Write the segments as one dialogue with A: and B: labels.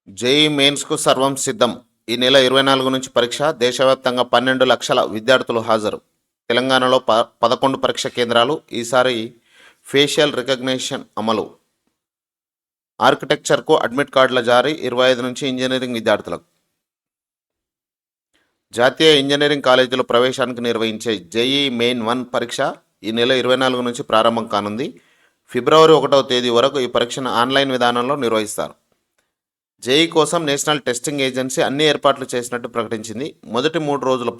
A: JEE మెయిన్స్కు సర్వం సిద్ధం. ఈ నెల 24 నుంచి పరీక్ష. దేశవ్యాప్తంగా 12 లక్షల విద్యార్థులు హాజరు. తెలంగాణలో 11 పరీక్ష కేంద్రాలు. ఈసారి ఫేషియల్ రికగ్నిషన్ అమలు. ఆర్కిటెక్చర్కు అడ్మిట్ కార్డుల జారీ 25 నుంచి ఇంజనీరింగ్ విద్యార్థులకు. జాతీయ ఇంజనీరింగ్ కాలేజీలో ప్రవేశానికి నిర్వహించే జేఈ మెయిన్ 1 పరీక్ష ఈ నెల 24 నుంచి ప్రారంభం కానుంది. ఫిబ్రవరి 1వ తేదీ వరకు ఈ పరీక్షను ఆన్లైన్ విధానంలో నిర్వహిస్తారు. జేఈ కోసం నేషనల్ టెస్టింగ్ ఏజెన్సీ అన్ని ఏర్పాట్లు చేసినట్టు ప్రకటించింది. మొదటి 3 రోజుల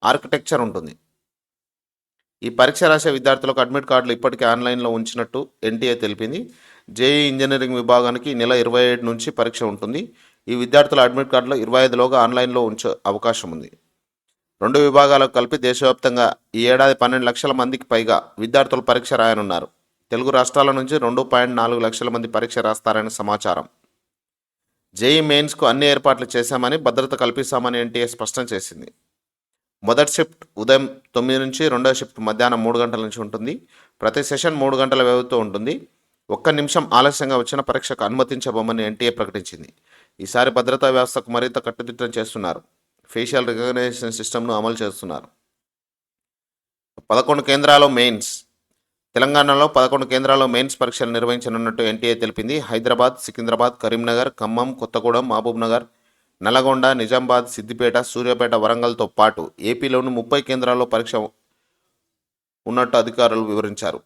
A: ఆర్కిటెక్చర్ ఉంటుంది. ఈ పరీక్ష రాసే విద్యార్థులకు అడ్మిట్ కార్డులు ఇప్పటికే ఆన్లైన్లో ఉంచినట్టు ఎన్టీఏ తెలిపింది. జేఈ ఇంజనీరింగ్ విభాగానికి ఈ నెల 27 నుంచి పరీక్ష ఉంటుంది. ఈ విద్యార్థుల అడ్మిట్ కార్డులు 25లోగా ఆన్లైన్లో ఉంచే అవకాశం ఉంది. 2 విభాగాలకు కలిపి దేశవ్యాప్తంగా ఈ ఏడాది 12 లక్షల మందికి పైగా విద్యార్థులు పరీక్ష రాయనున్నారు. తెలుగు రాష్ట్రాల నుంచి 2.4 లక్షల మంది పరీక్ష రాస్తారని సమాచారం. జేఈ మెయిన్స్కు అన్ని ఏర్పాట్లు చేశామని, భద్రత కల్పిస్తామని ఎన్టీఏ స్పష్టం చేసింది. మొదటి షిఫ్ట్ ఉదయం 9 నుంచి, రెండో షిఫ్ట్ మధ్యాహ్నం 3 గంటల నుంచి ఉంటుంది. ప్రతి సెషన్ 3 గంటల వ్యవధితో ఉంటుంది. 1 నిమిషం ఆలస్యంగా వచ్చిన పరీక్షకు అనుమతించబోమని ఎన్టీఏ ప్రకటించింది. ఈసారి భద్రతా వ్యవస్థకు మరింత కట్టుదిట్టం చేస్తున్నారు. ఫేషియల్ రికగ్నిషన్ సిస్టమ్ను అమలు చేస్తున్నారు. 11 కేంద్రాల్లో మెయిన్స్. తెలంగాణలో 11 కేంద్రాల్లో మెయిన్స్ పరీక్షలు నిర్వహించనున్నట్టు ఎన్టీఏ తెలిపింది. హైదరాబాద్, సికింద్రాబాద్, కరీంనగర్, ఖమ్మం, కొత్తగూడెం, మహబూబ్నగర్, నల్లగొండ, నిజామాబాద్, సిద్దిపేట, సూర్యాపేట, వరంగల్తో పాటు ఏపీలోని 30 కేంద్రాల్లో పరీక్ష ఉన్నట్టు అధికారులు వివరించారు.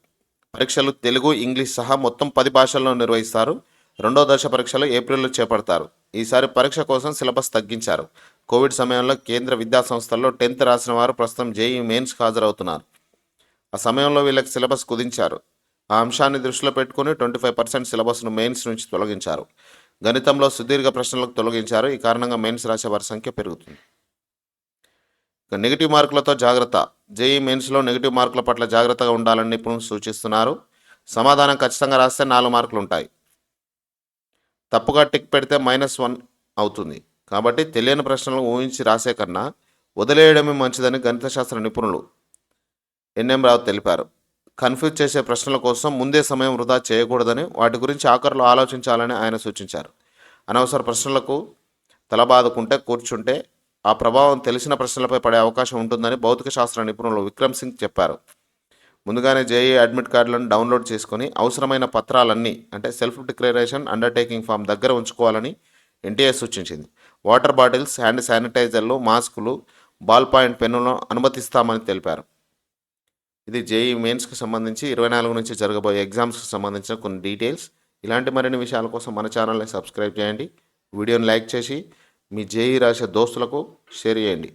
A: పరీక్షలు తెలుగు, ఇంగ్లీష్ సహా మొత్తం 10 భాషల్లో నిర్వహిస్తారు. రెండో దశ పరీక్షలు ఏప్రిల్లో చేపడతారు. ఈసారి పరీక్ష కోసం సిలబస్ తగ్గించారు. కోవిడ్ సమయంలో కేంద్ర విద్యా సంస్థల్లో 10th రాసిన వారు ప్రస్తుతం జేఈ మెయిన్స్కి హాజరవుతున్నారు. ఆ సమయంలో వీళ్ళకి సిలబస్ కుదించారు. ఆ అంశాన్ని దృష్టిలో పెట్టుకుని 25% సిలబస్ను మెయిన్స్ నుంచి తొలగించారు. గణితంలో సుదీర్ఘ ప్రశ్నలకు తొలగించారు. ఈ కారణంగా మెయిన్స్ రాసే వారి సంఖ్య పెరుగుతుంది. నెగిటివ్ మార్కులతో జాగ్రత్త. జేఈ మెయిన్స్లో నెగిటివ్ మార్కుల పట్ల జాగ్రత్తగా ఉండాలని నిపుణులు సూచిస్తున్నారు. సమాధానం ఖచ్చితంగా రాస్తే 4 మార్కులు ఉంటాయి. తప్పుగా టిక్ పెడితే -1 అవుతుంది. కాబట్టి తెలియని ప్రశ్నలు ఊహించి రాసే కన్నా వదిలేయడమే మంచిదని గణిత శాస్త్ర నిపుణులు ఎన్ఎం రావు తెలిపారు. కన్ఫ్యూజ్ చేసే ప్రశ్నల కోసం ముందే సమయం వృధా చేయకూడదని, వాటి గురించి ఆఖరిలో ఆలోచించాలని ఆయన సూచించారు. అనవసర ప్రశ్నలకు తలబాదుకుంటే కూర్చుంటే ఆ ప్రభావం తెలిసిన ప్రశ్నలపై పడే అవకాశం ఉంటుందని భౌతిక శాస్త్ర నిపుణులు విక్రమ్ సింగ్ చెప్పారు. ముందుగానే జేఈ అడ్మిట్ కార్డులను డౌన్లోడ్ చేసుకొని అవసరమైన పత్రాలన్నీ అంటే సెల్ఫ్ డిక్లరేషన్, అండర్టేకింగ్ ఫామ్ దగ్గర ఉంచుకోవాలని ఎన్టీఏ సూచించింది. వాటర్ బాటిల్స్, హ్యాండ్ శానిటైజర్లు, మాస్కులు, బాల్ పాయింట్ పెన్నులను అనుమతిస్తామని తెలిపారు. ఇది జేఈ మెయిన్స్కి సంబంధించి 24 నుంచి జరగబోయే ఎగ్జామ్స్కి సంబంధించిన కొన్ని డీటెయిల్స్. ఇలాంటి మరిన్ని విషయాల కోసం మన ఛానల్ని సబ్స్క్రైబ్ చేయండి. వీడియోని లైక్ చేసి మీ జేఈ రాసే దోస్తులకు షేర్ చేయండి.